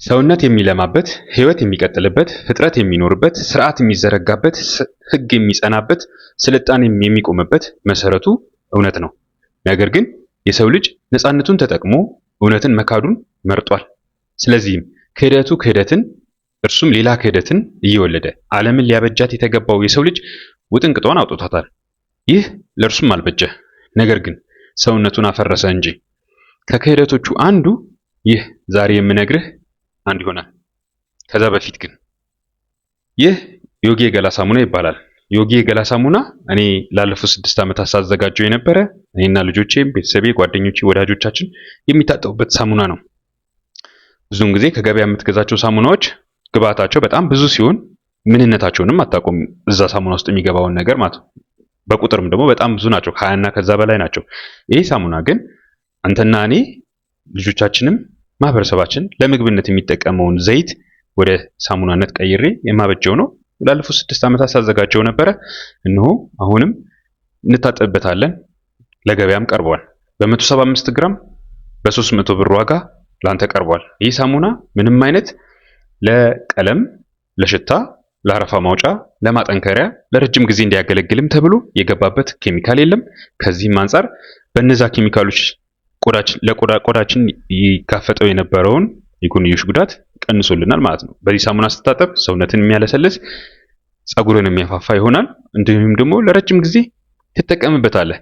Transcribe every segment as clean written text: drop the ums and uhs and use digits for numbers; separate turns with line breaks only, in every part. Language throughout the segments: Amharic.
ሰውነት የሚለማበት፣ ህይወት የሚቀጥልበት፣ ፍጥረት የሚኖርበት፣ ስርዓት የሚዘረጋበት፣ ህግ የሚጸናበት፣ ስልጣኔም የሚቆምበት መሰረቱ እውነት ነው። ነገር ግን የሰው ልጅ ነፃነቱን ተጠቅሞ እውነትን መካዱን መርጧል። ስለዚህም ክህደትን እርሱም ሌላ ክህደትን እየወለደ ዓለምን ሊያበጃት የተገባው የሰው ልጅ ውጥንቅጧን አውጥቷታል። ይህ ለእርሱም አልበጀ፣ ነገር ግን ሰውነቱን አፈረሰ እንጂ። ከክህደቶቹ አንዱ ይህ ዛሬ የምነግርህ አንድ ይሆናል። ከዛ በፊት ግን ይህ ዮጊ የገላ ሳሙና ይባላል። ዮጊ የገላ ሳሙና እኔ ላለፉት 6 ዓመታት ሳዘጋጀው የነበረ እኔና ልጆቼም፣ ቤተሰቤ፣ ጓደኞቼ፣ ወዳጆቻችን የሚታጠቡበት ሳሙና ነው። ብዙውን ጊዜ ከገበያ የምትገዛቸው ሳሙናዎች ግብአታቸው በጣም ብዙ ሲሆን ምንነታቸውንም አታውቁም። እዛ ሳሙና ውስጥ የሚገባውን ነገር ማለት ነው። በቁጥርም ደግሞ በጣም ብዙ ናቸው፣ 20 እና ከዛ በላይ ናቸው። ይህ ሳሙና ግን አንተና እኔ ልጆቻችንም ማህበረሰባችን ለምግብነት የሚጠቀመውን ዘይት ወደ ሳሙናነት ቀይሬ የማበጀው ነው። ላለፉት 6 ዓመታት ሳዘጋጀው ነበረ። እነሆ አሁንም እንታጠብበታለን። ለገበያም ቀርቧል። በ175 ግራም በ300 ብር ዋጋ ላንተ ቀርቧል። ይህ ሳሙና ምንም አይነት ለቀለም፣ ለሽታ፣ ለአረፋ ማውጫ፣ ለማጠንከሪያ፣ ለረጅም ጊዜ እንዲያገለግልም ተብሎ የገባበት ኬሚካል የለም። ከዚህም አንጻር በእነዛ ኬሚካሎች ቆዳችን ይጋፈጠው የነበረውን የጎንዮሽ ጉዳት ቀንሶልናል ማለት ነው። በዚህ ሳሙና ስትታጠብ ሰውነትን የሚያለሰልስ፣ ፀጉርን የሚያፋፋ ይሆናል። እንዲሁም ደግሞ ለረጅም ጊዜ ትጠቀምበታለህ።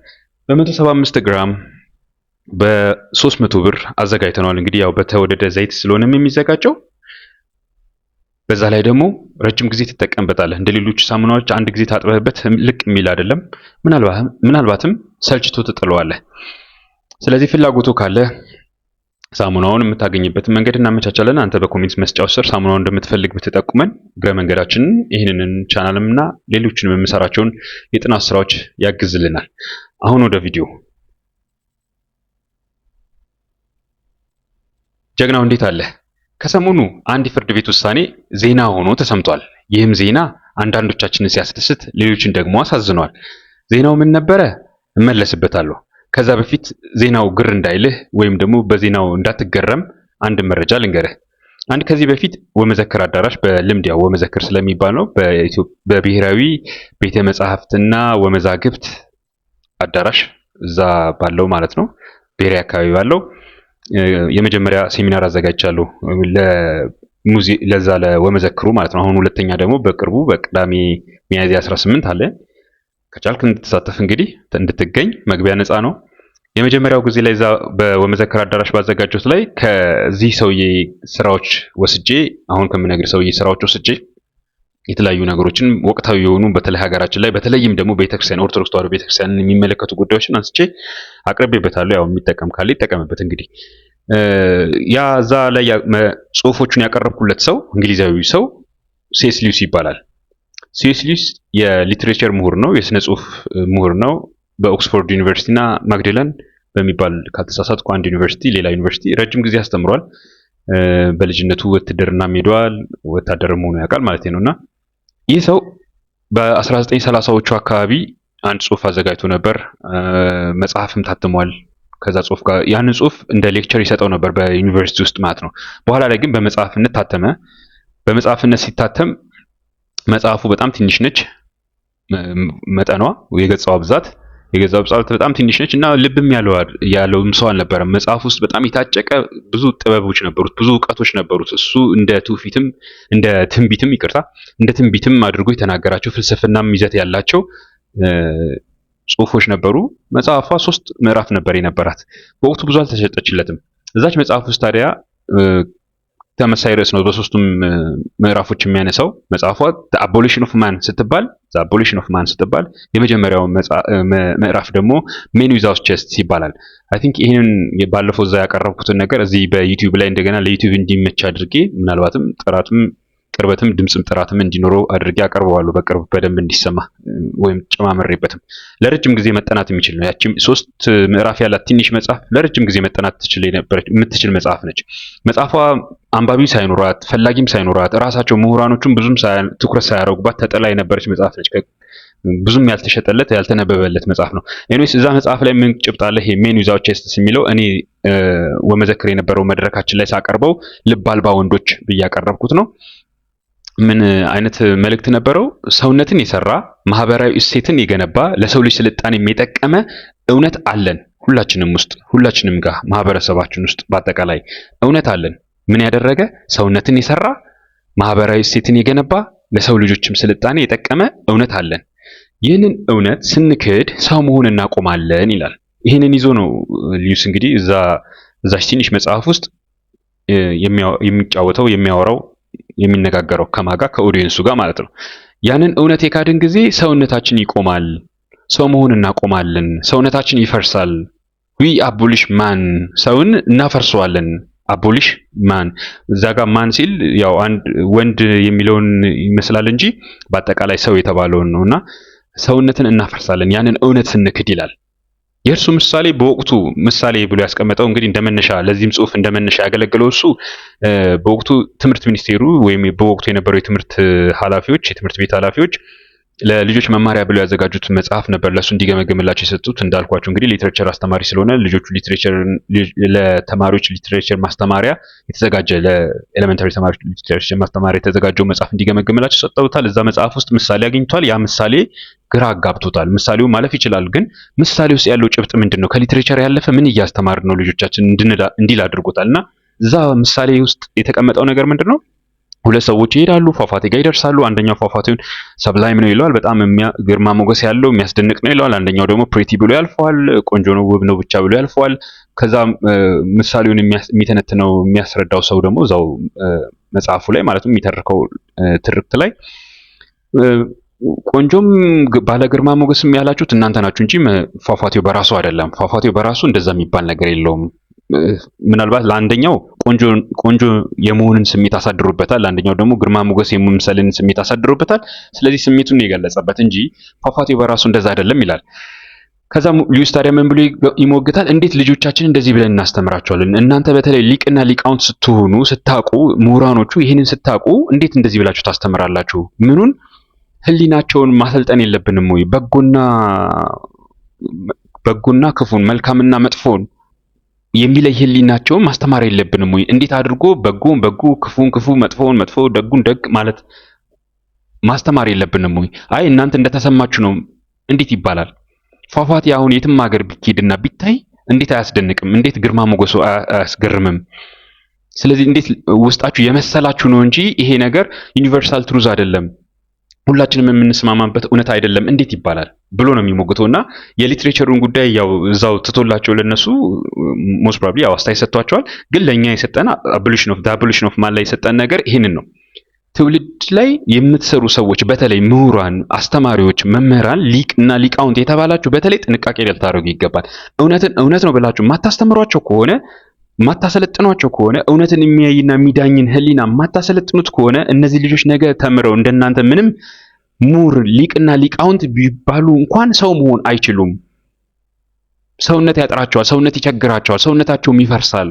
በ175 ግራም በ300 ብር አዘጋጅተነዋል። እንግዲህ ያው በተወደደ ዘይት ስለሆነም የሚዘጋጀው በዛ ላይ ደግሞ ረጅም ጊዜ ትጠቀምበታለህ። እንደ ሌሎች ሳሙናዎች አንድ ጊዜ ታጥበህበት ልቅ የሚል አይደለም። ምናልባትም ሰልችቶ ትጥለዋለህ። ስለዚህ ፍላጎቱ ካለ ሳሙናውን የምታገኝበትን መንገድ እናመቻቻለን። አንተ በኮሜንት መስጫው ስር ሳሙናውን እንደምትፈልግ ብትጠቁመን እግረ መንገዳችንን ይህንን ቻናልም እና ሌሎችንም የምሰራቸውን የጥናት ስራዎች ያግዝልናል። አሁን ወደ ቪዲዮ። ጀግናው እንዴት አለ? ከሰሞኑ አንድ የፍርድ ቤት ውሳኔ ዜና ሆኖ ተሰምቷል። ይህም ዜና አንዳንዶቻችንን ሲያስደስት፣ ሌሎችን ደግሞ አሳዝኗል። ዜናው ምን ነበረ? እመለስበታለሁ። ከዛ በፊት ዜናው ግር እንዳይልህ ወይም ደግሞ በዜናው እንዳትገረም አንድ መረጃ ልንገርህ። አንድ ከዚህ በፊት ወመዘክር አዳራሽ በልምድ ያው ወመዘክር ስለሚባል ነው በብሔራዊ ቤተ መጻሕፍትና ወመዛግብት አዳራሽ እዛ ባለው ማለት ነው ብሔራዊ አካባቢ ባለው የመጀመሪያ ሴሚናር አዘጋጅቻለሁ ለዛ ለወመዘክሩ ማለት ነው። አሁን ሁለተኛ ደግሞ በቅርቡ በቅዳሜ ሚያዝያ 18 አለ። ከቻልክ እንድትሳተፍ እንግዲህ እንድትገኝ፣ መግቢያ ነፃ ነው። የመጀመሪያው ጊዜ ላይ እዛ በወመዘክር አዳራሽ ባዘጋጀሁት ላይ ከዚህ ሰውዬ ስራዎች ወስጄ አሁን ከምነግር ሰውዬ ስራዎች ወስጄ የተለያዩ ነገሮችን ወቅታዊ የሆኑ በተለይ ሀገራችን ላይ በተለይም ደግሞ ቤተክርስቲያን ኦርቶዶክስ ተዋሕዶ ቤተክርስቲያንን የሚመለከቱ ጉዳዮችን አንስቼ አቅርቤበታለሁ። ያው የሚጠቀም ካለ ይጠቀምበት። እንግዲህ ያ እዛ ላይ ጽሁፎቹን ያቀረብኩለት ሰው እንግሊዛዊ ሰው ሴስ ሊውስ ይባላል። ሴስ ሊውስ የሊትሬቸር ምሁር ነው፣ የስነ ጽሁፍ ምሁር ነው። በኦክስፎርድ ዩኒቨርሲቲ እና ማግዴላን በሚባል ካልተሳሳትኩ አንድ ዩኒቨርሲቲ ሌላ ዩኒቨርሲቲ ረጅም ጊዜ አስተምሯል። በልጅነቱ ውትድርና ሄዷል። ወታደር መሆኑ ያውቃል ማለት ነውና ይህ ሰው በ1930ዎቹ አካባቢ አንድ ጽሁፍ አዘጋጅቶ ነበር። መጽሐፍም ታትሟል። ከዛ ጽሁፍ ጋር ያንን ጽሁፍ እንደ ሌክቸር ይሰጠው ነበር በዩኒቨርሲቲ ውስጥ ማለት ነው። በኋላ ላይ ግን በመጽሐፍነት ታተመ። በመጽሐፍነት ሲታተም መጽሐፉ በጣም ትንሽ ነች። መጠኗ የገጻው ብዛት በጣም ትንሽ ነች እና ልብም ያለውም ሰው አልነበረም። መጽሐፍ ውስጥ በጣም የታጨቀ ብዙ ጥበቦች ነበሩት፣ ብዙ ዕውቀቶች ነበሩት። እሱ እንደ ትንቢትም አድርጎ የተናገራቸው ፍልስፍናም ይዘት ያላቸው ጽሁፎች ነበሩ። መጽሐፏ 3 ምዕራፍ ነበር የነበራት። በወቅቱ ብዙ አልተሸጠችለትም። እዛች መጽሐፍ ውስጥ ታዲያ ተመሳሳይ ርዕስ ነው በሶስቱም ምዕራፎች የሚያነሳው። መጽሐፏ አቦሊሽን ኦፍ ማን ስትባል የመጀመሪያው ምዕራፍ ደግሞ ሜን ዊዛውት ቼስት ይባላል። አይ ቲንክ ይሄንን ባለፈው እዛ ያቀረብኩትን ነገር እዚህ በዩቲዩብ ላይ እንደገና ለዩቲዩብ እንዲመች አድርጌ ምናልባትም ጥራትም ቅርበትም ድምጽም ጥራትም እንዲኖረው አድርጌ አቀርበዋለሁ። በቅርብ በደንብ እንዲሰማ ወይም ጨማምሬበትም ለረጅም ጊዜ መጠናት የሚችል ነው። ያቺም 3 ምዕራፍ ያላት ትንሽ መጽሐፍ ለረጅም ጊዜ መጠናት የምትችል መጽሐፍ ነች። መጽሐፏ አንባቢ ሳይኖራት ፈላጊም ሳይኖራት ራሳቸው ምሁራኖቹም ብዙም ትኩረት ሳያደርጉባት ተጠላ የነበረች መጽሐፍ ነች። ብዙም ያልተሸጠለት ያልተነበበለት መጽሐፍ ነው። ኤኒዌይስ እዛ መጽሐፍ ላይ ምን ጭብጥ አለ? ይሄ ሜን ዊዛውት ቼስትስ የሚለው እኔ ወመዘክር የነበረው መድረካችን ላይ ሳቀርበው ልብ አልባ ወንዶች ብዬ ያቀረብኩት ነው። ምን አይነት መልእክት ነበረው? ሰውነትን የሰራ ማህበራዊ እሴትን የገነባ ለሰው ልጅ ስልጣኔ የጠቀመ እውነት አለን። ሁላችንም ጋር ማህበረሰባችን ውስጥ በአጠቃላይ እውነት አለን። ምን ያደረገ? ሰውነትን የሰራ ማህበራዊ እሴትን የገነባ ለሰው ልጆችም ስልጣኔ የጠቀመ እውነት አለን። ይህንን እውነት ስንክድ ሰው መሆን እናቆማለን ይላል። ይህንን ይዞ ነው ሊዩስ እንግዲህ እዛች ትንሽ መጽሐፍ ውስጥ የሚጫወተው የሚያወራው የሚነጋገረው ከማጋ ከኦዲየንሱ ጋር ማለት ነው። ያንን እውነት የካድን ጊዜ ሰውነታችን ይቆማል፣ ሰው መሆን እናቆማለን፣ ሰውነታችን ይፈርሳል። ዊ አቦሊሽ ማን፣ ሰውን እናፈርሰዋለን። አቦሊሽ ማን እዛ ጋር ማን ሲል ያው አንድ ወንድ የሚለውን ይመስላል እንጂ በአጠቃላይ ሰው የተባለውን ነውና ሰውነትን እናፈርሳለን ያንን እውነት ስንክድ ይላል። የእርሱ ምሳሌ በወቅቱ ምሳሌ ብሎ ያስቀመጠው እንግዲህ እንደመነሻ ለዚህም ጽሑፍ እንደመነሻ ያገለገለው እሱ በወቅቱ ትምህርት ሚኒስቴሩ ወይም በወቅቱ የነበረው የትምህርት ኃላፊዎች የትምህርት ቤት ኃላፊዎች ለልጆች መማሪያ ብለው ያዘጋጁት መጽሐፍ ነበር ለሱ እንዲገመግምላቸው የሰጡት። እንዳልኳቸው እንግዲህ ሊትሬቸር አስተማሪ ስለሆነ ልጆቹ ለተማሪዎች ሊትሬቸር ማስተማሪያ የተዘጋጀ ለኤሌመንታሪ ተማሪዎች ሊትሬቸር ማስተማሪያ የተዘጋጀው መጽሐፍ እንዲገመግምላቸው ሰጠውታል። እዛ መጽሐፍ ውስጥ ምሳሌ አግኝቷል። ያ ምሳሌ ግራ አጋብቶታል። ምሳሌው ማለፍ ይችላል፣ ግን ምሳሌ ውስጥ ያለው ጭብጥ ምንድነው? ከሊትሬቸር ያለፈ ምን እያስተማርን ነው ልጆቻችን እንዲል አድርጎታልና እዛ ምሳሌ ውስጥ የተቀመጠው ነገር ምንድነው? ሁለት ሰዎች ይሄዳሉ፣ ፏፏቴ ጋር ይደርሳሉ። አንደኛው ፏፏቴውን ሰብላይም ነው ይለዋል፣ በጣም ግርማ ሞገስ ያለው የሚያስደንቅ ነው ይለዋል። አንደኛው ደግሞ ፕሪቲ ብሎ ያልፈዋል፣ ቆንጆ ነው ውብ ነው ብቻ ብሎ ያልፈዋል። ከዛ ምሳሌውን የሚተነትነው የሚያስረዳው ሰው ደግሞ እዛው መጽሐፉ ላይ ማለትም የሚተርከው ትርክት ላይ ቆንጆም ባለ ግርማ ሞገስም ያላችሁት እናንተ ናችሁ እንጂ ፏፏቴው በራሱ አይደለም። ፏፏቴው በራሱ እንደዛ የሚባል ነገር የለውም። ምናልባት ለአንደኛው ቆንጆ የመሆንን ስሜት አሳድሮበታል፣ ለአንደኛው ደግሞ ግርማ ሞገስ የመምሰልን ስሜት አሳድሮበታል። ስለዚህ ስሜቱን የገለጸበት እንጂ ፏፏቴው በራሱ እንደዛ አይደለም ይላል። ከዛ ሊዩስ ታዲያ ምን ብሎ ይሞግታል? እንዴት ልጆቻችን እንደዚህ ብለን እናስተምራቸዋለን? እናንተ በተለይ ሊቅና ሊቃውንት ስትሆኑ ስታቁ፣ ምሁራኖቹ ይህንን ስታቁ እንዴት እንደዚህ ብላችሁ ታስተምራላችሁ? ምኑን ህሊናቸውን ማሰልጠን የለብንም ወይ? በጎና ክፉን መልካምና መጥፎን የሚለይ ህሊናቸውን ማስተማር የለብንም ወይ? እንዴት አድርጎ በጎን በጎ ክፉን ክፉ መጥፎን መጥፎ ደጉን ደግ ማለት ማስተማር የለብንም ወይ? አይ እናንተ እንደተሰማችሁ ነው እንዴት ይባላል? ፏፏቴ አሁን የትም ሀገር ቢኬድና ቢታይ እንዴት አያስደንቅም? እንዴት ግርማ ሞገሱ አያስገርምም? ስለዚህ እንዴት ውስጣችሁ የመሰላችሁ ነው እንጂ ይሄ ነገር ዩኒቨርሳል ትሩዝ አይደለም፣ ሁላችንም የምንስማማበት እውነት አይደለም እንዴት ይባላል ብሎ ነው የሚሞግተውና የሊትሬቸሩን ጉዳይ ያው እዛው ትቶላቸው ለነሱ ሞስት ፕሮባብሊ ያው አስተያየት ሰጥቷቸዋል። ግን ለኛ የሰጠን አቦሊሽን ኦፍ ማን ላይ የሰጠን ነገር ይሄንን ነው። ትውልድ ላይ የምትሰሩ ሰዎች በተለይ ምሁራን፣ አስተማሪዎች፣ መምህራን፣ ሊቅና ሊቃውንት የተባላችሁ በተለይ ጥንቃቄ ልታደርጉ ይገባል። እውነትን እውነት ነው ብላችሁ ማታስተምሯቸው ከሆነ ማታሰለጥኗቸው ከሆነ እውነትን የሚያይና የሚዳኝን ህሊና ማታሰለጥኑት ከሆነ እነዚህ ልጆች ነገ ተምረው እንደናንተ ምንም ምሁር ሊቅና ሊቃውንት ቢባሉ እንኳን ሰው መሆን አይችሉም። ሰውነት ያጥራቸዋል፣ ሰውነት ይቸግራቸዋል፣ ሰውነታቸውም ይፈርሳል።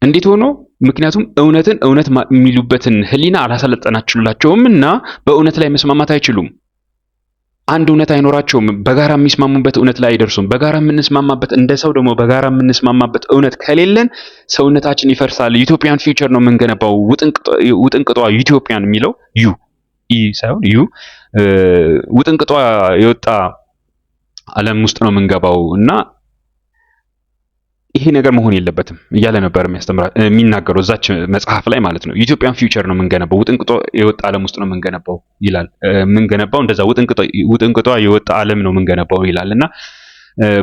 እንዴት ሆኖ? ምክንያቱም እውነትን እውነት የሚሉበትን ህሊና አላሰለጠናችሁላቸውም እና በእውነት ላይ መስማማት አይችሉም። አንድ እውነት አይኖራቸውም። በጋራ የሚስማሙበት እውነት ላይ አይደርሱም። በጋራ የምንስማማበት እንደ ሰው ደግሞ በጋራ የምንስማማበት እውነት ከሌለን ሰውነታችን ይፈርሳል። ዩቶፒያን ፊውቸር ነው የምንገነባው። ውጥንቅጧ ዩቶፒያን የሚለው ዩ ሳይሆን ዩ ውጥንቅጧ የወጣ ዓለም ውስጥ ነው የምንገባው እና ይሄ ነገር መሆን የለበትም እያለ ነበር የሚናገረው እዛች መጽሐፍ ላይ ማለት ነው። ኢትዮጵያን ፊውቸር ነው የምንገነባው፣ ውጥንቅጦ የወጣ ዓለም ውስጥ ነው የምንገነባው ይላል። የምንገነባው እንደዛ ውጥንቅጧ የወጣ ዓለም ነው የምንገነባው ይላልና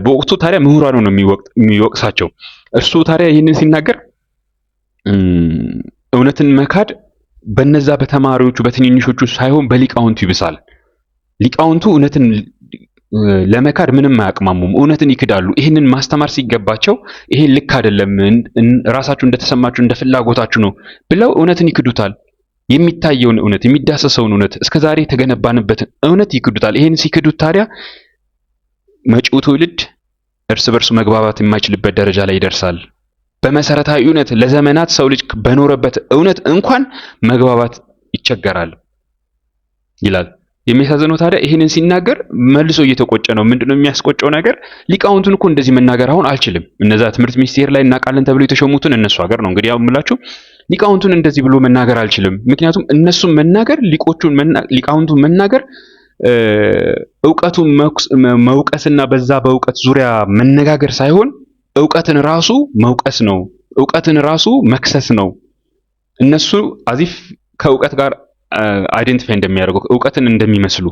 በወቅቱ ታዲያ ምሁራኑ ነው የሚወቅሳቸው። እርሱ ታዲያ ይህንን ሲናገር እውነትን መካድ በነዛ በተማሪዎቹ በትንንሾቹ ሳይሆን በሊቃውንቱ ይብሳል። ሊቃውንቱ እውነትን ለመካድ ምንም አያቅማሙም፣ እውነትን ይክዳሉ። ይህንን ማስተማር ሲገባቸው ይሄን ልክ አይደለም፣ ራሳችሁ እንደተሰማችሁ እንደ ፍላጎታችሁ ነው ብለው እውነትን ይክዱታል። የሚታየውን እውነት፣ የሚዳሰሰውን እውነት፣ እስከዛሬ የተገነባንበትን እውነት ይክዱታል። ይሄን ሲክዱት ታዲያ መጪው ትውልድ እርስ በርሱ መግባባት የማይችልበት ደረጃ ላይ ይደርሳል። በመሰረታዊ እውነት ለዘመናት ሰው ልጅ በኖረበት እውነት እንኳን መግባባት ይቸገራል ይላል። የሚያሳዝነው ታዲያ ይሄንን ሲናገር መልሶ እየተቆጨ ነው። ምንድነው የሚያስቆጨው ነገር? ሊቃውንቱን እኮ እንደዚህ መናገር አሁን አልችልም። እነዛ ትምህርት ሚኒስቴር ላይ እናውቃለን ተብሎ የተሾሙትን እነሱ ሀገር ነው እንግዲህ የምላችሁ ሊቃውንቱን እንደዚህ ብሎ መናገር አልችልም። ምክንያቱም እነሱን መናገር ሊቃውንቱን መናገር ዕውቀቱን መውቀስና በዛ በዕውቀት ዙሪያ መነጋገር ሳይሆን ዕውቀትን ራሱ መውቀስ ነው። ዕውቀትን ራሱ መክሰስ ነው። እነሱ አዚፍ ከዕውቀት ጋር አይደንቲፋይ እንደሚያደርጉ ዕውቀትን እንደሚመስሉ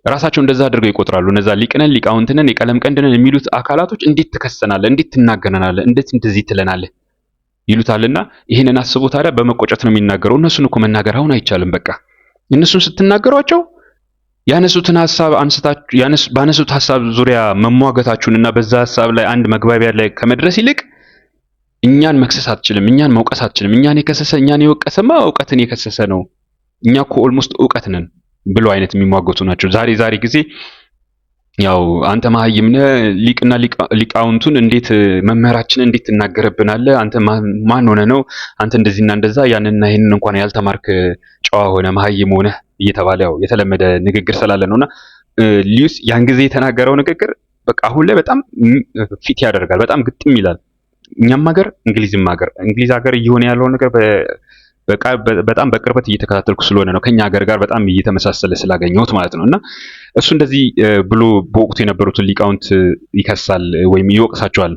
ራሳቸው እንደዛ አድርገው ይቆጥራሉ። እነዛ ሊቅነን ሊቃውንትነን የቀለም ቀንድነን የሚሉት አካላቶች እንዴት ትከሰናለህ? እንዴት ትናገረናለህ? እንዴት እንደዚህ ትለናለህ? ይሉታልና ይሄንን አስቦ ታዲያ በመቆጨት ነው የሚናገረው። እነሱን እኮ መናገር አሁን አይቻልም። በቃ እነሱን ስትናገሯቸው ያነሱትን ሐሳብ አንስታችሁ ባነሱት ሐሳብ ዙሪያ መሟገታችሁንና በዛ ሐሳብ ላይ አንድ መግባቢያ ላይ ከመድረስ ይልቅ እኛን መክሰስ አትችልም፣ እኛን መውቀስ አትችልም። እኛን የከሰሰ እኛን የወቀሰማ ዕውቀትን የከሰሰ ነው። እኛ እኮ ኦልሞስት ዕውቀት ነን ብሎ አይነት የሚሟገቱ ናቸው። ዛሬ ጊዜ ያው አንተ መሀይም ነህ ሊቅና ሊቃውንቱን እንዴት መምህራችንን እንዴት ትናገርብናለህ? አንተ ማን ሆነ ነው አንተ እንደዚህና እንደዛ ያንንና ይሄንን እንኳን ያልተማርክ ጨዋ ሆነ መሀይም ሆነ እየተባለ ያው የተለመደ ንግግር ስላለ ነውና ሊዩስ ያን ጊዜ የተናገረው ንግግር በቃ አሁን ላይ በጣም ፊት ያደርጋል፣ በጣም ግጥም ይላል። እኛም ሀገር እንግሊዝ ሀገር እየሆነ ያለው ነገር በጣም በቅርበት እየተከታተልኩ ስለሆነ ነው ከኛ ሀገር ጋር በጣም እየተመሳሰለ ስላገኘሁት ማለት ነው። እና እሱ እንደዚህ ብሎ በወቅቱ የነበሩትን ሊቃውንት ይከሳል ወይም ይወቅሳቸዋል።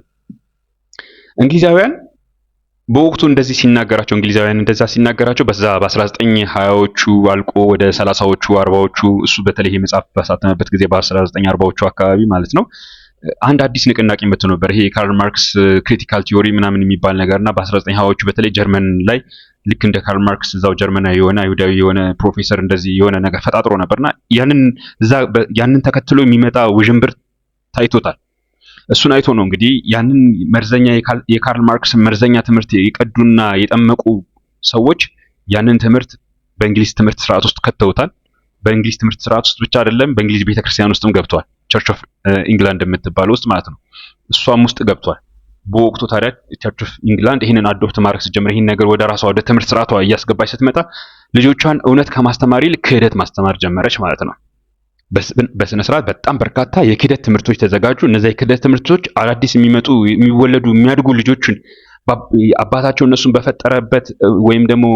እንግሊዛውያን በወቅቱ እንደዚህ ሲናገራቸው እንደዛ ሲናገራቸው በዛ በ1920ዎቹ አልቆ ወደ 30ዎቹ 40ዎቹ እሱ በተለይ መጽሐፍ ባሳተመበት ጊዜ በ1940ዎቹ አካባቢ ማለት ነው አንድ አዲስ ንቅናቄ መጥቶ ነበር። ይሄ ካርል ማርክስ ክሪቲካል ቲዮሪ ምናምን የሚባል ነገርና በ1920ዎቹ በተለይ ጀርመን ላይ ልክ እንደ ካርል ማርክስ እዛው ጀርመናዊ የሆነ አይሁዳዊ የሆነ ፕሮፌሰር እንደዚህ የሆነ ነገር ፈጣጥሮ ነበርና ያንን ተከትሎ የሚመጣ ውዥንብር ታይቶታል። እሱን አይቶ ነው እንግዲህ ያንን መርዘኛ የካርል ማርክስ መርዘኛ ትምህርት የቀዱና የጠመቁ ሰዎች ያንን ትምህርት በእንግሊዝ ትምህርት ስርዓት ውስጥ ከተውታል። በእንግሊዝ ትምህርት ስርዓት ውስጥ ብቻ አይደለም በእንግሊዝ ቤተክርስቲያን ውስጥም ገብቷል። ቸርች ኦፍ ኢንግላንድ የምትባለው ውስጥ ማለት ነው። እሷም ውስጥ ገብቷል። በወቅቱ ታዲያ ቸርች ኦፍ ኢንግላንድ ይሄንን አዶፕት ማድረግ ስትጀምር ይሄን ነገር ወደ ራሷ ወደ ትምህርት ስርዓቷ እያስገባች ስትመጣ ልጆቿን እውነት ከማስተማር ይልቅ ክህደት ማስተማር ጀመረች ማለት ነው። በስነ ስርዓት በጣም በርካታ የክህደት ትምህርቶች ተዘጋጁ። እነዛ የክህደት ትምህርቶች አዳዲስ የሚወለዱ የሚያድጉ ልጆችን አባታቸው እነሱን በፈጠረበት ወይም ደግሞ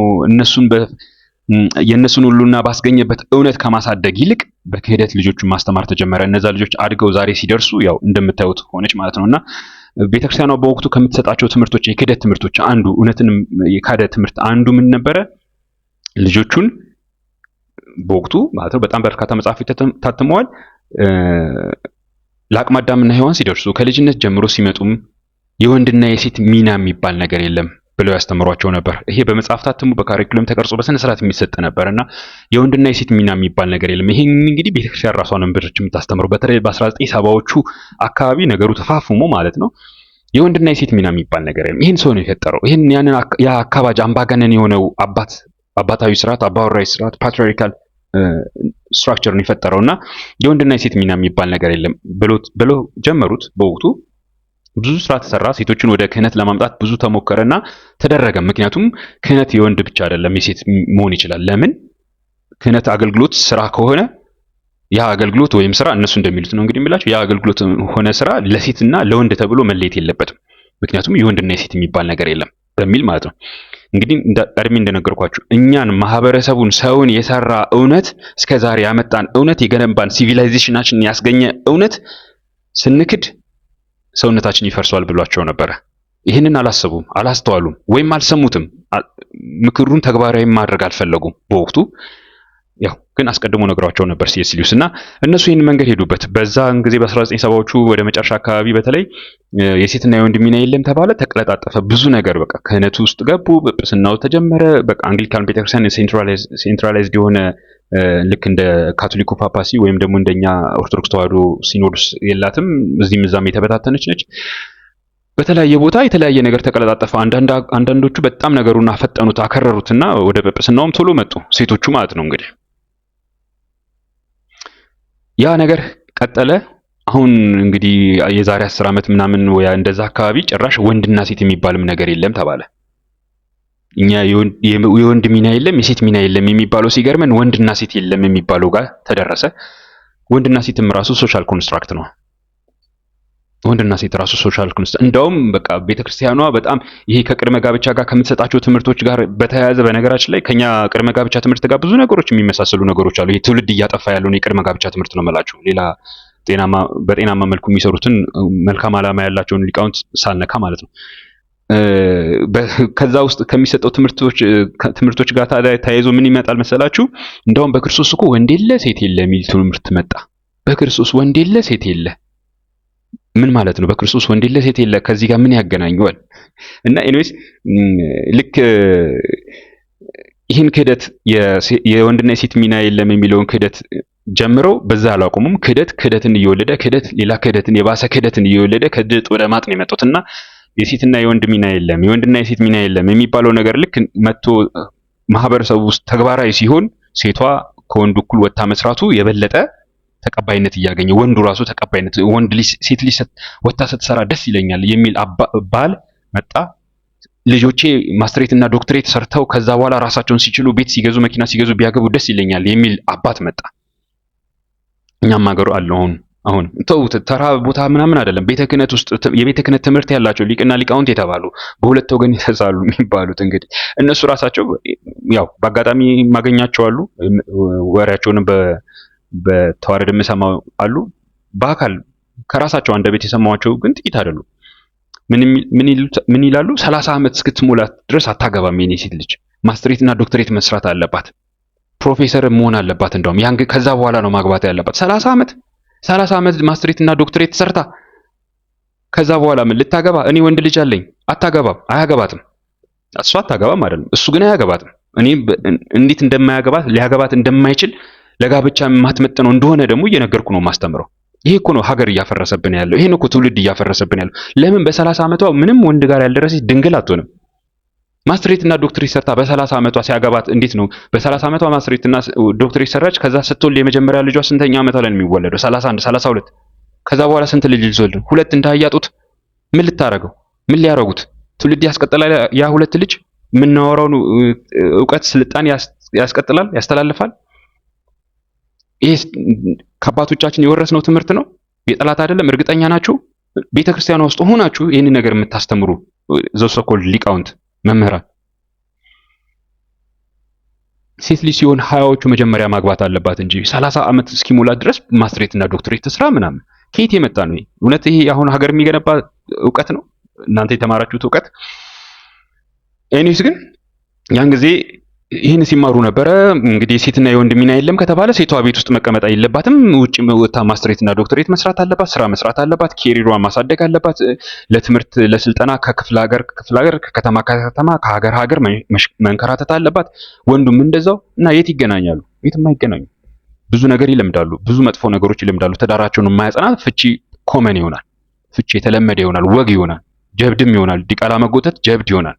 የእነሱን ሁሉና ባስገኘበት እውነት ከማሳደግ ይልቅ በክህደት ልጆቹን ማስተማር ተጀመረ። እነዛ ልጆች አድገው ዛሬ ሲደርሱ ያው እንደምታዩት ሆነች ማለት ነውና ቤተክርስቲያኗ በወቅቱ ከምትሰጣቸው ትምህርቶች የክህደት ትምህርቶች አንዱ እውነትን የካደ ትምህርት አንዱ ምን ነበረ? ልጆቹን በወቅቱ ማለት ነው በጣም በርካታ መጽሐፎች ታትመዋል። ለአቅመ አዳምና ሔዋን ሲደርሱ ከልጅነት ጀምሮ ሲመጡም የወንድና የሴት ሚና የሚባል ነገር የለም ብለው ያስተምሯቸው ነበር። ይሄ በመጽሐፍ ታትሞ በካሪኩለም ተቀርጾ በስነ ስርዓት የሚሰጥ ነበርና የወንድና የሴት ሚና የሚባል ነገር የለም። ይሄ እንግዲህ ቤተክርስቲያን ራሷን ነበር የምታስተምረው። በተለይ በ1970ዎቹ አካባቢ ነገሩ ተፋፍሞ ማለት ነው የወንድና የሴት ሚና የሚባል ነገር የለም። ይሄን ሰው ነው የፈጠረው። ያንን አካባጅ አምባገነን የሆነው አባታዊ ስርዓት አባወራዊ ስርዓት ፓትሪያርካል ስትራክቸርን የፈጠረውና የወንድና የሴት ሚና የሚባል ነገር የለም ብሎ ጀመሩት። በወቅቱ ብዙ ስራ ተሰራ። ሴቶችን ወደ ክህነት ለማምጣት ብዙ ተሞከረና ተደረገ። ምክንያቱም ክህነት የወንድ ብቻ አይደለም የሴት መሆን ይችላል። ለምን? ክህነት አገልግሎት ስራ ከሆነ ያ አገልግሎት ወይም ስራ እነሱ እንደሚሉት ነው እንግዲህ የሚላቸው ያ አገልግሎት ሆነ ስራ ለሴትና ለወንድ ተብሎ መለየት የለበትም። ምክንያቱም የወንድና የሴት የሚባል ነገር የለም በሚል ማለት ነው። እንግዲህ ቀድሜ እንደነገርኳችሁ እኛን ማህበረሰቡን ሰውን የሰራ እውነት እስከዛሬ ያመጣን እውነት የገነባን ሲቪላይዜሽናችን ያስገኘ እውነት ስንክድ ሰውነታችን ይፈርሷል ብሏቸው ነበረ። ይህንን አላሰቡም፣ አላስተዋሉም፣ ወይም አልሰሙትም። ምክሩን ተግባራዊ ማድረግ አልፈለጉም በወቅቱ። ያው ግን አስቀድሞ ነግሯቸው ነበር ሲኤስ ሉዊስ እና እነሱ ይህን መንገድ ሄዱበት። በዛን ጊዜ በ1970ዎቹ ወደ መጨረሻ አካባቢ በተለይ የሴትና የወንድ ሚና የለም ተባለ፣ ተቀለጣጠፈ። ብዙ ነገር በቃ ክህነቱ ውስጥ ገቡ፣ ጵጵስናው ተጀመረ። በቃ አንግሊካን ቤተክርስቲያን ሴንትራላይዝድ የሆነ ልክ እንደ ካቶሊኩ ፓፓሲ ወይም ደግሞ እንደኛ ኦርቶዶክስ ተዋህዶ ሲኖዶስ የላትም። እዚህም እዛም የተበታተነች ነች። በተለያየ ቦታ የተለያየ ነገር ተቀለጣጠፈ። አንዳንዶቹ በጣም ነገሩን አፈጠኑት፣ አከረሩትና ወደ ጵጵስናውም ቶሎ መጡ፣ ሴቶቹ ማለት ነው። እንግዲህ ያ ነገር ቀጠለ። አሁን እንግዲህ የዛሬ 10 ዓመት ምናምን ወይ እንደዛ አካባቢ ጭራሽ ወንድና ሴት የሚባልም ነገር የለም ተባለ። እኛ የወንድ ሚና የለም የሴት ሚና የለም የሚባለው ሲገርመን ወንድና ሴት የለም የሚባለው ጋር ተደረሰ። ወንድና ሴትም ራሱ ሶሻል ኮንስትራክት ነው። ወንድና ሴት ራሱ ሶሻል ኮንስትራክት እንደውም በቃ ቤተክርስቲያኗ በጣም ይሄ ከቅድመ ጋብቻ ጋር ከምትሰጣቸው ትምህርቶች ጋር በተያያዘ በነገራችን ላይ ከኛ ቅድመ ጋብቻ ትምህርት ጋር ብዙ ነገሮች የሚመሳሰሉ ነገሮች አሉ። ይሄ ትውልድ እያጠፋ ያለውን የቅድመ ጋብቻ ትምህርት ነው የምላችሁ። ሌላ በጤናማ መልኩ የሚሰሩትን መልካም ዓላማ ያላቸውን ሊቃውንት ሳልነካ ማለት ነው። ከዛ ውስጥ ከሚሰጠው ትምህርቶች ጋር ተያይዞ ምን ይመጣል መሰላችሁ? እንደውም በክርስቶስ እኮ ወንድ የለ ሴት የለ የሚል ትምህርት መጣ። በክርስቶስ ወንድ የለ ሴት የለ ምን ማለት ነው? በክርስቶስ ወንድ የለ ሴት የለ ከዚህ ጋር ምን ያገናኘዋል? እና ኤኒዌይስ ልክ ይህን ክህደት የወንድና የሴት ሚና የለም የሚለውን ክህደት ጀምረው በዛ አላቆሙም። ክህደትን እየወለደ ሌላ ክህደትን የባሰ ክህደትን እየወለደ ከድጥ ወደ ማጥ ነው የመጡትና የሴትና የወንድ ሚና የለም የወንድና የሴት ሚና የለም የሚባለው ነገር ልክ መጥቶ ማህበረሰቡ ውስጥ ተግባራዊ ሲሆን ሴቷ ከወንዱ እኩል ወጣ መስራቱ የበለጠ ተቀባይነት እያገኘ ወንዱ ራሱ ተቀባይነት ወንድ ልጅ ሴት ልጅ ወጣ ስትሰራ ደስ ይለኛል የሚል ባል መጣ። ልጆቼ ማስትሬት እና ዶክትሬት ሰርተው ከዛ በኋላ ራሳቸውን ሲችሉ ቤት ሲገዙ መኪና ሲገዙ ቢያገቡ ደስ ይለኛል የሚል አባት መጣ። እኛም ሀገሩ አለውን አሁን ተውት፣ ተራ ቦታ ምናምን አይደለም። ቤተ ክህነት ውስጥ የቤተ ክህነት ትምህርት ያላቸው ሊቅና ሊቃውንት የተባሉ በሁለት ወገን ይተሳሉ የሚባሉት እንግዲህ እነሱ ራሳቸው ያው በአጋጣሚ ማገኛቸው አሉ። ወሬያቸውን በተዋረድ የምሰማው አሉ። በአካል ከራሳቸው አንደበት የሰማዋቸው ግን ጥቂት አይደሉም። ምን ይላሉ? 30 ዓመት እስክትሞላት ድረስ አታገባም የኔ ሴት ልጅ፣ ማስትሬት እና ዶክትሬት መስራት አለባት፣ ፕሮፌሰር መሆን አለባት። እንደውም ያን ከዛ በኋላ ነው ማግባት ያለባት። 30 ዓመት ማስትሬት እና ዶክትሬት ሰርታ ከዛ በኋላ ምን ልታገባ? እኔ ወንድ ልጅ አለኝ። አታገባም፣ አያገባትም። እሷ አታገባም አይደለም፣ እሱ ግን አያገባትም። እኔ እንዴት እንደማያገባት ሊያገባት እንደማይችል ለጋብቻ የማትመጥነው እንደሆነ ደግሞ እየነገርኩ ነው ማስተምረው። ይሄ እኮ ነው ሀገር እያፈረሰብን ያለው። ይሄን እኮ ትውልድ እያፈረሰብን ያለው። ለምን በ30 ዓመቷ ምንም ወንድ ጋር ያልደረሰች ድንግል አትሆንም? ማስትሬት እና ዶክትሬት ሰርታ በ30 ዓመቷ ሲያገባት እንዴት ነው? በ30 ዓመቷ ማስትሬት እና ዶክትሬት ሰራች። ከዛ ስትወልድ የመጀመሪያ ልጇ ስንተኛ ዓመቷ ላይ ነው የሚወለደው? 31 32። ከዛ በኋላ ስንት ልጅ ልትወልድ? ሁለት እንዳያጡት ምን ልታረገው? ምን ሊያረጉት? ትውልድ ያስቀጥላል። ያ ሁለት ልጅ የምናወራውን ዕውቀት ስልጣን ያስቀጥላል፣ ያስተላልፋል። ይሄ ከአባቶቻችን የወረስነው ትምህርት ነው። የጠላት አይደለም። እርግጠኛ ናችሁ? ቤተክርስቲያኗ ውስጥ ሆናችሁ ይህን ነገር የምታስተምሩ ዘሶኮል ሊቃውንት መምህራን፣ ሴት ልጅ ሲሆን 20ዎቹ መጀመሪያ ማግባት አለባት እንጂ 30 ዓመት እስኪሞላት ድረስ ማስትሬት እና ዶክትሬት ትስራ ምናምን ከየት የመጣ ነው? እውነት ይሄ አሁን ሀገር የሚገነባ ዕውቀት ነው? እናንተ የተማራችሁት ዕውቀት? ኤኒስ ግን ያን ጊዜ ይህን ሲማሩ ነበረ። እንግዲህ ሴትና የወንድ ሚና የለም ከተባለ ሴቷ ቤት ውስጥ መቀመጥ የለባትም። ውጪ ወጥታ ማስትሬት እና ዶክትሬት መስራት አለባት፣ ስራ መስራት አለባት፣ ኬሪሯን ማሳደግ አለባት። ለትምህርት ለስልጠና ከክፍለ ሀገር ከከተማ ከሀገር መንከራተት አለባት። ወንዱም እንደዛው እና የት ይገናኛሉ? የትም አይገናኙ። ብዙ ነገር ይለምዳሉ፣ ብዙ መጥፎ ነገሮች ይለምዳሉ። ትዳራቸውን የማያጸና ፍቺ ኮመን ይሆናል፣ ፍቺ የተለመደ ይሆናል፣ ወግ ይሆናል፣ ጀብድም ይሆናል። ዲቃላ መጎተት ጀብድ ይሆናል።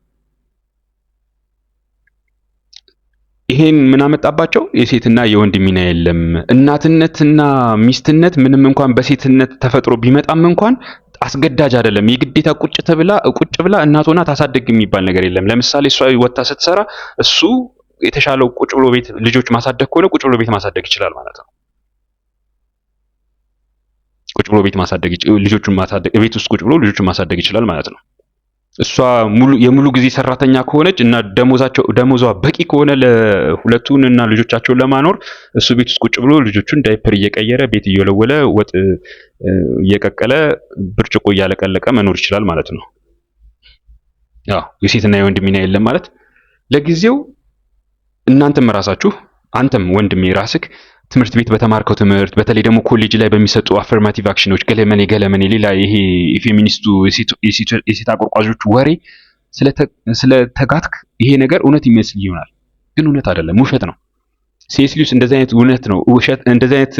ይሄን ምን አመጣባቸው? የሴትና የወንድ ሚና የለም። እናትነትና ሚስትነት ምንም እንኳን በሴትነት ተፈጥሮ ቢመጣም እንኳን አስገዳጅ አይደለም። የግዴታ ቁጭ ብላ እናት ሆና ታሳድግ የሚባል ነገር የለም። ለምሳሌ እሷ ወጣ ስትሰራ እሱ የተሻለው ቁጭ ብሎ ቤት ልጆች ማሳደግ ከሆነ ቁጭ ብሎ ቤት ማሳደግ ይችላል ማለት ነው። ቁጭ ብሎ ቤት ማሳደግ ልጆቹን ማሳደግ ቤት ውስጥ ቁጭ ብሎ ልጆቹን ማሳደግ ይችላል ማለት ነው። እሷ የሙሉ ጊዜ ሰራተኛ ከሆነች እና ደሞዟ በቂ ከሆነ ለሁለቱን እና ልጆቻቸውን ለማኖር እሱ ቤት ውስጥ ቁጭ ብሎ ልጆቹን ዳይፐር እየቀየረ ቤት እየወለወለ ወጥ እየቀቀለ ብርጭቆ እያለቀለቀ መኖር ይችላል ማለት ነው። ያው የሴትና የወንድ ሚና የለም ማለት ለጊዜው እናንተም ራሳችሁ አንተም ወንድሜ ራስክ ትምህርት ቤት በተማርከው ትምህርት በተለይ ደግሞ ኮሌጅ ላይ በሚሰጡ አፈርማቲቭ አክሽኖች ገለመኔ ሌላ ይሄ የፌሚኒስቱ የሴት አቆርቋዦች ወሬ ስለተጋትክ ይሄ ነገር እውነት ይመስል ይሆናል፣ ግን እውነት አይደለም፣ ውሸት ነው። ሴስሊዩስ እንደዚህ አይነት እውነት ነው እንደዚህ አይነት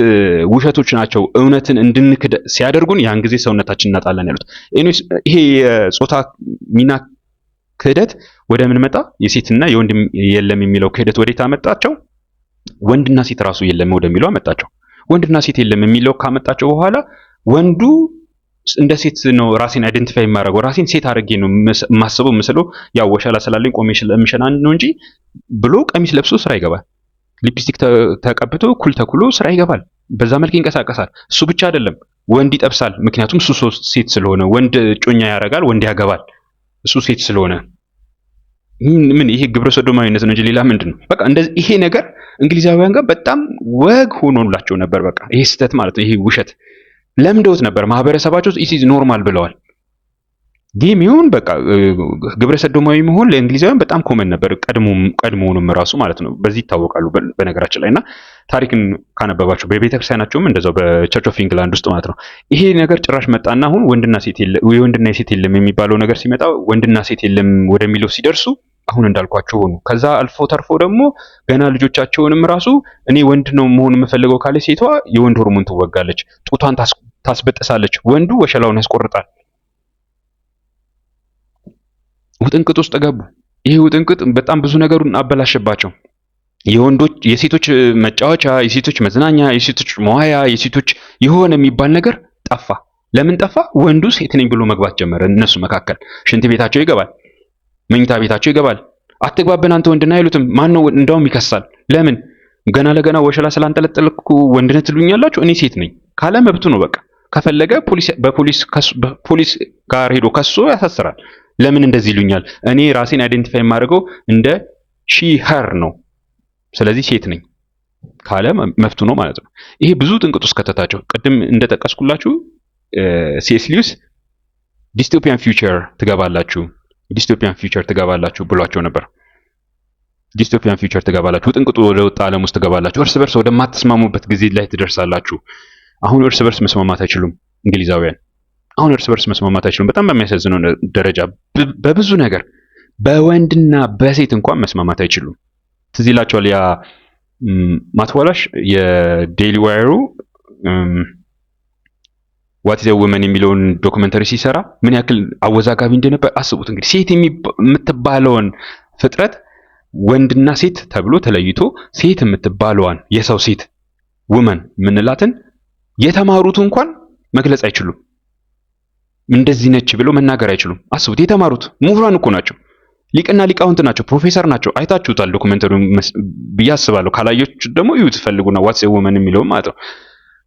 ውሸቶች ናቸው እውነትን እንድንክድ ሲያደርጉን ያን ጊዜ ሰውነታችን እናጣለን ያሉት። ይሄ የጾታ ሚና ክህደት ወደ ምን መጣ? የሴትና የወንድ የለም የሚለው ክህደት ወዴት አመጣቸው? ወንድና ሴት ራሱ የለም ወደሚለው አመጣቸው። ወንድና ሴት የለም የሚለው ካመጣቸው በኋላ ወንዱ እንደ ሴት ነው ራሴን አይደንቲፋይ የማደርገው፣ ራሴን ሴት አድርጌ ነው የማስበው ምስለው፣ ያው ወሸላ ስላለኝ ቆሜ ስለምሸና ነው እንጂ ብሎ ቀሚስ ለብሶ ስራ ይገባል። ሊፕስቲክ ተቀብቶ ኩል ተኩሎ ስራ ይገባል። በዛ መልክ ይንቀሳቀሳል። እሱ ብቻ አይደለም፣ ወንድ ይጠብሳል። ምክንያቱም እሱ ሴት ስለሆነ ወንድ እጮኛ ያደርጋል፣ ወንድ ያገባል። እሱ ሴት ስለሆነ ምን ይሄ ግብረ ሰዶማዊነት ነው እንጂ ሌላ ምንድን ነው? በቃ እንደዚህ ይሄ ነገር እንግሊዛውያን ጋር በጣም ወግ ሆኖላቸው ነበር። በቃ ይሄ ስህተት ማለት ነው፣ ይሄ ውሸት ለምደውት ነበር። ማህበረሰባቸው ውስጥ ኢዝ ኖርማል ብለዋል። ጌም ይሁን በቃ ግብረ ሰዶማዊ መሆን ለእንግሊዛውያን በጣም ኮመን ነበር፣ ቀድሞውንም ራሱ ማለት ነው። በዚህ ይታወቃሉ በነገራችን ላይ እና ታሪክን ካነበባቸው በቤተክርስቲያናቸውም እንደዛው በቸርች ኦፍ ኢንግላንድ ውስጥ ማለት ነው። ይሄ ነገር ጭራሽ መጣና አሁን ወንድና ሴት የለም፣ የወንድና የሴት የለም የሚባለው ነገር ሲመጣ ወንድና ሴት የለም ወደሚለው ሲደርሱ አሁን እንዳልኳቸው ሆኑ። ከዛ አልፎ ተርፎ ደግሞ ገና ልጆቻቸውንም ራሱ እኔ ወንድ ነው መሆን የምፈልገው ካለ ሴቷ የወንድ ሆርሞን ትወጋለች፣ ጡቷን ታስበጥሳለች፣ ወንዱ ወሸላውን ያስቆርጣል። ውጥንቅጥ ውስጥ ገቡ። ይሄ ውጥንቅጥ በጣም ብዙ ነገሩን አበላሸባቸው። የሴቶች መጫወቻ፣ የሴቶች መዝናኛ፣ የሴቶች መዋያ፣ የሴቶች የሆነ የሚባል ነገር ጠፋ። ለምን ጠፋ? ወንዱ ሴት ነኝ ብሎ መግባት ጀመረ። እነሱ መካከል ሽንት ቤታቸው ይገባል፣ መኝታ ቤታቸው ይገባል። አትግባብን አንተ ወንድና አይሉትም። ማን ነው እንዳውም ይከሳል። ለምን? ገና ለገና ወሸላ ስላንጠለጠልኩ ወንድነት ትሉኛላችሁ? እኔ ሴት ነኝ ካለ መብቱ ነው። በቃ ከፈለገ በፖሊስ ጋር ሄዶ ከሶ ያሳስራል። ለምን እንደዚህ ይሉኛል? እኔ ራሴን አይደንቲፋይ የማደርገው እንደ ሺ ሀር ነው፣ ስለዚህ ሴት ነኝ ካለ መብቱ ነው ማለት ነው። ይሄ ብዙ ጥንቅጥ ውስጥ ከተታቸው። ቅድም እንደጠቀስኩላችሁ ሲኤስ ሊዩስ ዲስቶፒያን ፊውቸር ትገባላችሁ፣ ዲስቶፒያን ፊውቸር ትገባላችሁ ብሏቸው ነበር። ዲስቶፒያን ፊውቸር ትገባላችሁ፣ ጥንቅጡ ወደ ወጣ ዓለም ውስጥ ትገባላችሁ፣ እርስ በርስ ወደማትስማሙበት ጊዜ ላይ ትደርሳላችሁ። አሁን እርስ በርስ መስማማት አይችሉም እንግሊዛውያን። አሁን እርስ በርስ መስማማት አይችሉም። በጣም በሚያሳዝነው ደረጃ በብዙ ነገር በወንድና በሴት እንኳን መስማማት አይችሉም። ትዝ ይላችኋል ያ ማትዋላሽ የዴይሊ ዋየሩ ዋት ዘ ወመን የሚለውን ዶክመንተሪ ሲሰራ ምን ያክል አወዛጋቢ እንደነበር አስቡት። እንግዲህ ሴት የምትባለውን ፍጥረት ወንድና ሴት ተብሎ ተለይቶ ሴት የምትባለዋን የሰው ሴት ውመን የምንላትን የተማሩት እንኳን መግለጽ አይችሉም። እንደዚህ ነች ብሎ መናገር አይችሉም። አስቡት። የተማሩት ምሁራን እኮ ናቸው፣ ሊቅና ሊቃውንት ናቸው፣ ፕሮፌሰር ናቸው። አይታችሁታል ዶክመንተሪውን ብዬ አስባለሁ። ካላያችሁ ደግሞ እዩት ፈልጉና ዋትስ ኤ ውመን የሚለው ማለት ነው።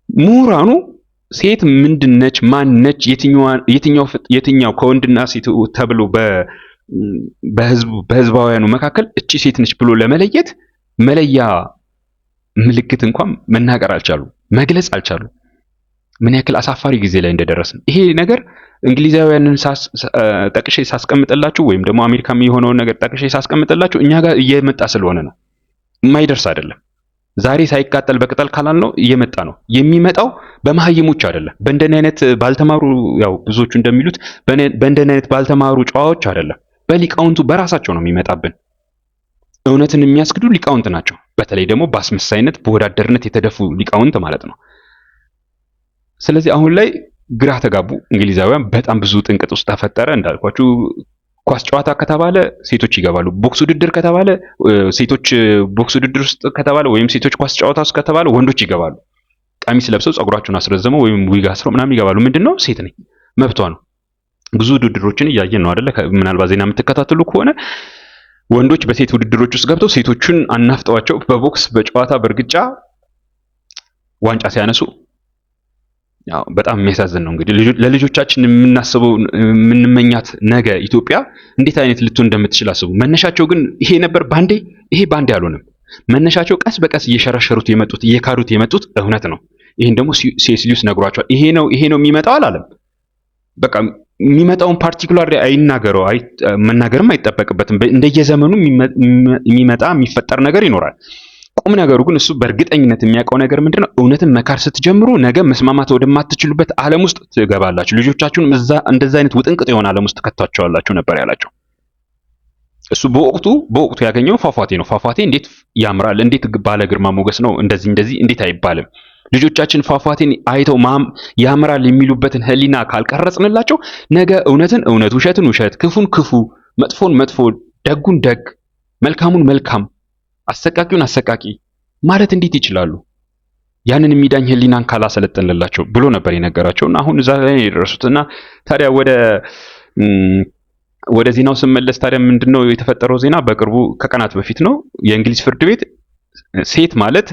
ምሁራኑ ሴት ምንድነች፣ ማን ነች፣ የትኛው ከወንድና ሴት ተብሎ በህዝባውያኑ መካከል እቺ ሴት ነች ብሎ ለመለየት መለያ ምልክት እንኳን መናገር አልቻሉ፣ መግለጽ አልቻሉ። ምን ያክል አሳፋሪ ጊዜ ላይ እንደደረስን ይሄ ነገር እንግሊዛውያንን ጠቅሼ ሳስቀምጥላችሁ ወይም ደግሞ አሜሪካም የሆነውን ነገር ጠቅሼ ሳስቀምጥላችሁ እኛ ጋር እየመጣ ስለሆነ ነው። የማይደርስ አይደለም። ዛሬ ሳይቃጠል በቅጠል ካላል ነው እየመጣ ነው። የሚመጣው በመሀይሞች አይደለም፣ በእንደነ አይነት ባልተማሩ፣ ያው ብዙዎቹ እንደሚሉት በእንደነ አይነት ባልተማሩ ጨዋዎች አይደለም፣ በሊቃውንቱ በራሳቸው ነው የሚመጣብን። እውነትን የሚያስክዱ ሊቃውንት ናቸው። በተለይ ደግሞ በአስመሳይነት በወዳደርነት የተደፉ ሊቃውንት ማለት ነው። ስለዚህ አሁን ላይ ግራ ተጋቡ እንግሊዛውያን። በጣም ብዙ ጥንቅጥ ውስጥ ተፈጠረ። እንዳልኳችሁ ኳስ ጨዋታ ከተባለ ሴቶች ይገባሉ። ቦክስ ውድድር ከተባለ ሴቶች ቦክስ ውድድር ውስጥ ከተባለ ወይም ሴቶች ኳስ ጨዋታ ውስጥ ከተባለ ወንዶች ይገባሉ። ቀሚስ ለብሰው ጸጉራቸውን አስረዘመው ወይም ዊግ አስረው ምናምን ይገባሉ። ምንድነው? ሴት ነኝ፣ መብቷ ነው። ብዙ ውድድሮችን እያየን ነው አይደለ? ምናልባት ዜና የምትከታተሉ ከሆነ ወንዶች በሴት ውድድሮች ውስጥ ገብተው ሴቶቹን አናፍጠዋቸው በቦክስ በጨዋታ በእርግጫ ዋንጫ ሲያነሱ ያው በጣም የሚያሳዝን ነው። እንግዲህ ለልጆቻችን የምናስበው የምንመኛት ነገ ኢትዮጵያ እንዴት አይነት ልትሆን እንደምትችል አስቡ። መነሻቸው ግን ይሄ ነበር ባንዴ። ይሄ ባንዴ አልሆነም። መነሻቸው ቀስ በቀስ እየሸረሸሩት የመጡት እየካዱት የመጡት እውነት ነው። ይሄን ደግሞ ሲኤስ ሊዩስ ነግሯቸዋል። ይሄ ነው የሚመጣው አላለም። በቃ የሚመጣውን ፓርቲኩላር አይናገረው፣ መናገርም አይጠበቅበትም። እንደየዘመኑ የሚመጣ የሚፈጠር ነገር ይኖራል። ቁም ነገሩ ግን እሱ በእርግጠኝነት የሚያውቀው ነገር ምንድነው? እውነትን መካር ስትጀምሩ ነገ መስማማት ወደማትችሉበት ዓለም ውስጥ ትገባላችሁ። ልጆቻችሁን እንደዛ አይነት ውጥንቅጥ የሆነ ዓለም ውስጥ ከተቷቸዋላችሁ ነበር ያላቸው። እሱ በወቅቱ ያገኘው ፏፏቴ ነው። ፏፏቴ እንዴት ያምራል! እንዴት ባለ ግርማ ሞገስ ነው! እንደዚህ እንዴት አይባልም? ልጆቻችን ፏፏቴን አይተው ያምራል የሚሉበትን ህሊና ካልቀረጽንላቸው ነገ እውነትን እውነት፣ ውሸትን ውሸት፣ ክፉን ክፉ፣ መጥፎን መጥፎ፣ ደጉን ደግ፣ መልካሙን መልካም፣ አሰቃቂውን አሰቃቂ ማለት እንዴት ይችላሉ? ያንን የሚዳኝ ህሊናን ካላሰለጠንላቸው ብሎ ነበር የነገራቸውና አሁን እዛ ላይ የደረሱትና ታዲያ ወደ ዜናው ስመለስ ታዲያ ምንድነው የተፈጠረው ዜና በቅርቡ ከቀናት በፊት ነው የእንግሊዝ ፍርድ ቤት ሴት ማለት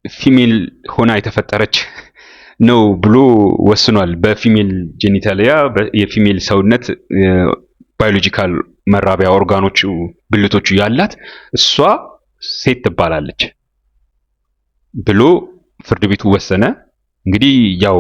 ፊሜል ሆና የተፈጠረች ነው ብሎ ወስኗል። በፊሜል ጄኒታሊያ የፊሜል ሰውነት ባዮሎጂካል መራቢያ ኦርጋኖቹ ብልቶቹ ያላት እሷ ሴት ትባላለች ብሎ ፍርድ ቤቱ ወሰነ። እንግዲህ ያው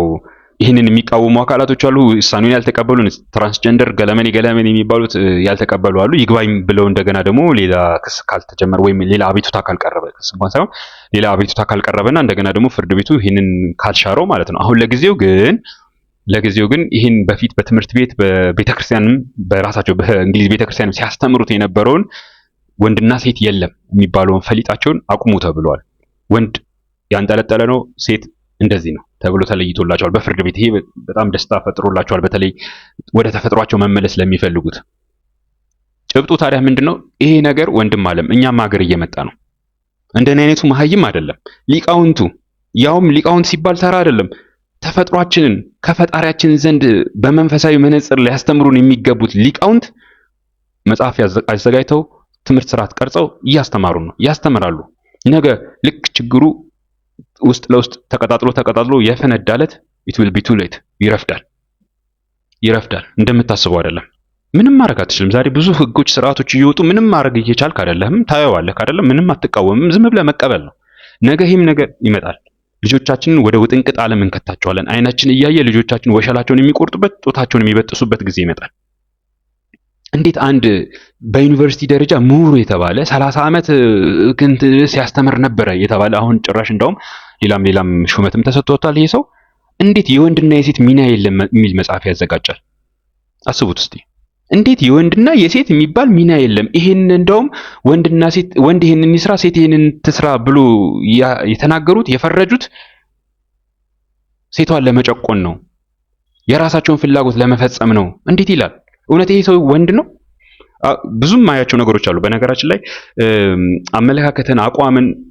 ይህንን የሚቃወሙ አካላቶች አሉ፣ ውሳኔውን ያልተቀበሉ ትራንስጀንደር ገለመኔ የሚባሉት ያልተቀበሉ አሉ። ይግባኝ ብለው እንደገና ደግሞ ሌላ ክስ ካልተጀመረ ወይም ሌላ አቤቱታ ካልቀረበ ክስ እንኳን ሳይሆን ሌላ አቤቱታ ካልቀረበና እንደገና ደግሞ ፍርድ ቤቱ ይህንን ካልሻረው ማለት ነው። አሁን ለጊዜው ግን ይህን በፊት በትምህርት ቤት በቤተክርስቲያንም በራሳቸው በእንግሊዝ ቤተክርስቲያንም ሲያስተምሩት የነበረውን ወንድና ሴት የለም የሚባለውን ፈሊጣቸውን አቁሙ ተብሏል። ወንድ ያንጠለጠለ ነው፣ ሴት እንደዚህ ነው ተብሎ ተለይቶላቸዋል በፍርድ ቤት። ይሄ በጣም ደስታ ፈጥሮላቸዋል፣ በተለይ ወደ ተፈጥሯቸው መመለስ ለሚፈልጉት። ጭብጡ ታዲያ ምንድነው? ይሄ ነገር ወንድም ዓለም እኛም ሀገር እየመጣ ነው። እንደኔ አይነቱ መሀይም አይደለም ሊቃውንቱ፣ ያውም ሊቃውንት ሲባል ተራ አይደለም፣ ተፈጥሯችንን ከፈጣሪያችን ዘንድ በመንፈሳዊ መነጽር ሊያስተምሩን የሚገቡት ሊቃውንት መጽሐፍ አዘጋጅተው ትምህርት ስርዓት ቀርጸው እያስተማሩን ነው፣ ያስተምራሉ። ነገ ልክ ችግሩ ውስጥ ለውስጥ ተቀጣጥሎ የፈነዳለት it will be too late ይረፍዳል። እንደምታስበው አይደለም። ምንም ማድረግ አትችልም። ዛሬ ብዙ ህጎች፣ ስርዓቶች እየወጡ ምንም ማድረግ እየቻልክ አይደለም፣ ታየዋለህ አይደለም፣ ምንም አትቃወምም፣ ዝም ብለህ መቀበል ነው። ነገ ይህም ነገር ይመጣል። ልጆቻችንን ወደ ውጥንቅጥ ዓለም እንከታቸዋለን። አይናችን እያየ ልጆቻችን ወሸላቸውን የሚቆርጡበት፣ ጦታቸውን የሚበጥሱበት ጊዜ ይመጣል። እንዴት አንድ በዩኒቨርሲቲ ደረጃ ምሁር የተባለ 30 ዓመት ክንት ሲያስተምር ነበረ የተባለ አሁን ጭራሽ እንደውም ሌላም ሹመትም ተሰጥቶታል። ይሄ ሰው እንዴት የወንድና የሴት ሚና የለም የሚል መጽሐፍ ያዘጋጃል? አስቡት እስቲ። እንዴት የወንድና የሴት የሚባል ሚና የለም? ይሄን እንደውም ወንድና ሴት፣ ወንድ ይሄንን ይስራ ሴት ይሄንን ትስራ ብሎ የተናገሩት የፈረጁት ሴቷን ለመጨቆን ነው፣ የራሳቸውን ፍላጎት ለመፈጸም ነው። እንዴት ይላል? እውነት ይሄ ሰው ወንድ ነው? ብዙም ማያቸው ነገሮች አሉ። በነገራችን ላይ አመለካከትን፣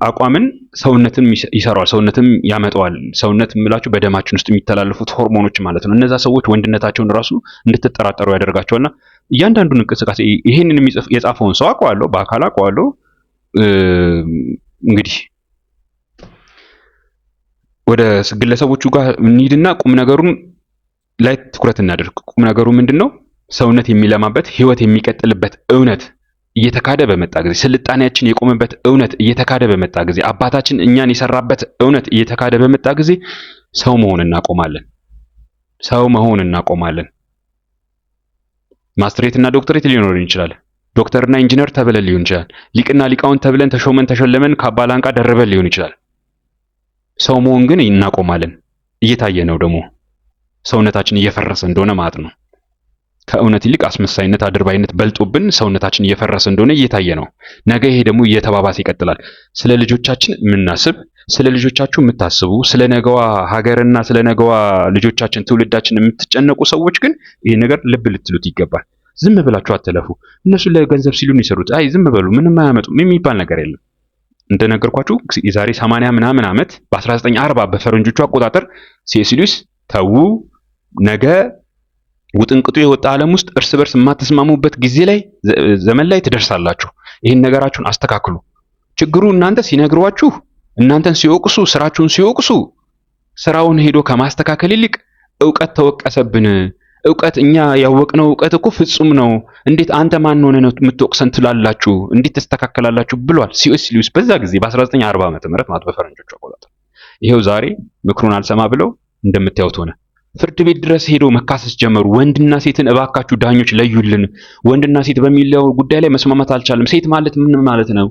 አቋምን ሰውነትን ይሰራዋል፣ ሰውነትም ያመጣዋል። ሰውነት የምላችሁ በደማችን ውስጥ የሚተላለፉት ሆርሞኖች ማለት ነው። እነዛ ሰዎች ወንድነታቸውን ራሱ እንድትጠራጠሩ ያደርጋቸዋልና እያንዳንዱን እንቅስቃሴ ይሄንን የጻፈውን ሰው አውቀዋለሁ፣ በአካል አውቀዋለሁ። እንግዲህ ወደ ግለሰቦቹ ጋር እንሂድና ቁም ነገሩን ላይ ትኩረት እናደርግ። ቁም ነገሩ ምንድነው? ሰውነት የሚለማበት ህይወት የሚቀጥልበት እውነት እየተካደ በመጣ ጊዜ፣ ስልጣኔያችን የቆመበት እውነት እየተካደ በመጣ ጊዜ፣ አባታችን እኛን የሰራበት እውነት እየተካደ በመጣ ጊዜ ሰው መሆን እናቆማለን። ማስትሬትና ዶክተሬት ሊኖርን ይችላል። ዶክተርና ኢንጂነር ተብለን ሊሆን ይችላል። ሊቅና ሊቃውንት ተብለን ተሸለመን ካባላንቃ ደረበን ሊሆን ይችላል። ሰው መሆን ግን እናቆማለን። እየታየ ነው ደግሞ ሰውነታችን እየፈረሰ እንደሆነ ማለት ነው። ከእውነት ይልቅ አስመሳይነት፣ አድርባይነት በልጦብን ሰውነታችን እየፈረሰ እንደሆነ እየታየ ነው። ነገ ይሄ ደግሞ እየተባባሰ ይቀጥላል። ስለ ልጆቻችን የምናስብ፣ ስለ ልጆቻችሁ የምታስቡ፣ ስለ ነገዋ ሀገርና ስለ ነገዋ ልጆቻችን ትውልዳችን የምትጨነቁ ሰዎች ግን ይሄ ነገር ልብ ልትሉት ይገባል። ዝም ብላችሁ አትለፉ። እነሱ ለገንዘብ ሲሉን ይሰሩት፣ አይ ዝም በሉ፣ ምንም አያመጡም የሚባል ነገር የለም። እንደነገርኳችሁ የዛሬ 80 ምናምን ዓመት በ1940 በፈረንጆቹ አቆጣጠር ሲ.ኤስ. ሉዊስ ተዉ፣ ነገ ውጥንቅጡ የወጣ ዓለም ውስጥ እርስ በርስ የማትስማሙበት ጊዜ ላይ ዘመን ላይ ትደርሳላችሁ። ይህን ነገራችሁን አስተካክሉ። ችግሩ እናንተ ሲነግሯችሁ፣ እናንተን ሲወቅሱ፣ ስራችሁን ሲወቅሱ፣ ስራውን ሄዶ ከማስተካከል ይልቅ ዕውቀት ተወቀሰብን፣ ዕውቀት እኛ ያወቅነው ዕውቀት እኮ ፍጹም ነው፣ እንዴት አንተ ማን ሆነ ነው የምትወቅሰን ትላላችሁ፣ እንዴት ተስተካከላላችሁ ብሏል ሲ.ኤስ. ሉዊስ በዛ ጊዜ በ1940 ዓመተ ምህረት ማለት በፈረንጆቹ አቆጣጠር። ይሄው ዛሬ ምክሩን አልሰማ ብለው እንደምታዩት ሆነ። ፍርድ ቤት ድረስ ሄዶ መካሰስ ጀመሩ። ወንድና ሴትን እባካችሁ ዳኞች ለዩልን፣ ወንድና ሴት በሚለው ጉዳይ ላይ መስማማት አልቻለም። ሴት ማለት ምን ማለት ነው?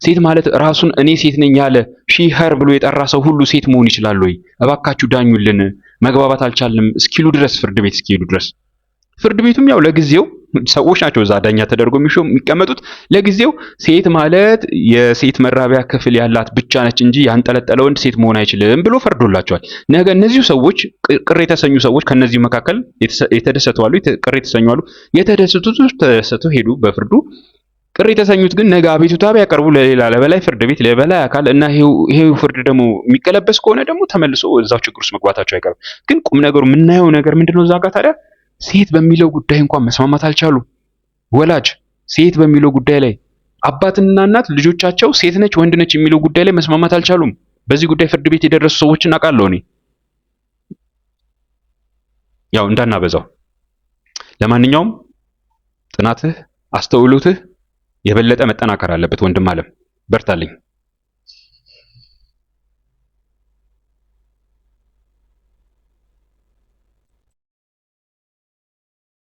ሴት ማለት ራሱን እኔ ሴት ነኝ ያለ ሺኸር ብሎ የጠራ ሰው ሁሉ ሴት መሆን ይችላል ወይ? እባካችሁ ዳኙልን፣ መግባባት አልቻልንም እስኪሉ ድረስ ፍርድ ቤት እስኪሄዱ ድረስ ፍርድ ቤቱም ያው ለጊዜው ሰዎች ናቸው እዛ ዳኛ ተደርገው የሚቀመጡት። ለጊዜው ሴት ማለት የሴት መራቢያ ክፍል ያላት ብቻ ነች እንጂ ያንጠለጠለ ወንድ ሴት መሆን አይችልም ብሎ ፈርዶላቸዋል። ነገ እነዚሁ ሰዎች ቅር የተሰኙ ሰዎች ከነዚህ መካከል የተደሰቱ አሉ፣ ቅር የተሰኙ አሉ። የተደሰቱት ተደሰቱ ሄዱ በፍርዱ። ቅር የተሰኙት ግን ነገ አቤቱታ ቢያቀርቡ ለሌላ ለበላይ ፍርድ ቤት ለበላይ አካል እና ይሄው ፍርድ ደግሞ የሚቀለበስ ከሆነ ደግሞ ተመልሶ እዛው ችግር ውስጥ መግባታቸው አይቀርም። ግን ቁም ነገሩ የምናየው ነገር ምንድነው? እዛ ጋር ታዲያ ሴት በሚለው ጉዳይ እንኳን መስማማት አልቻሉ። ወላጅ ሴት በሚለው ጉዳይ ላይ አባትና እናት ልጆቻቸው ሴት ነች ወንድ ነች የሚለው ጉዳይ ላይ መስማማት አልቻሉም። በዚህ ጉዳይ ፍርድ ቤት የደረሱ ሰዎችን አውቃለሁ እኔ። ያው እንዳናበዛው። ለማንኛውም ጥናትህ አስተውሎትህ የበለጠ መጠናከር አለበት ወንድም አለም፣ በርታልኝ።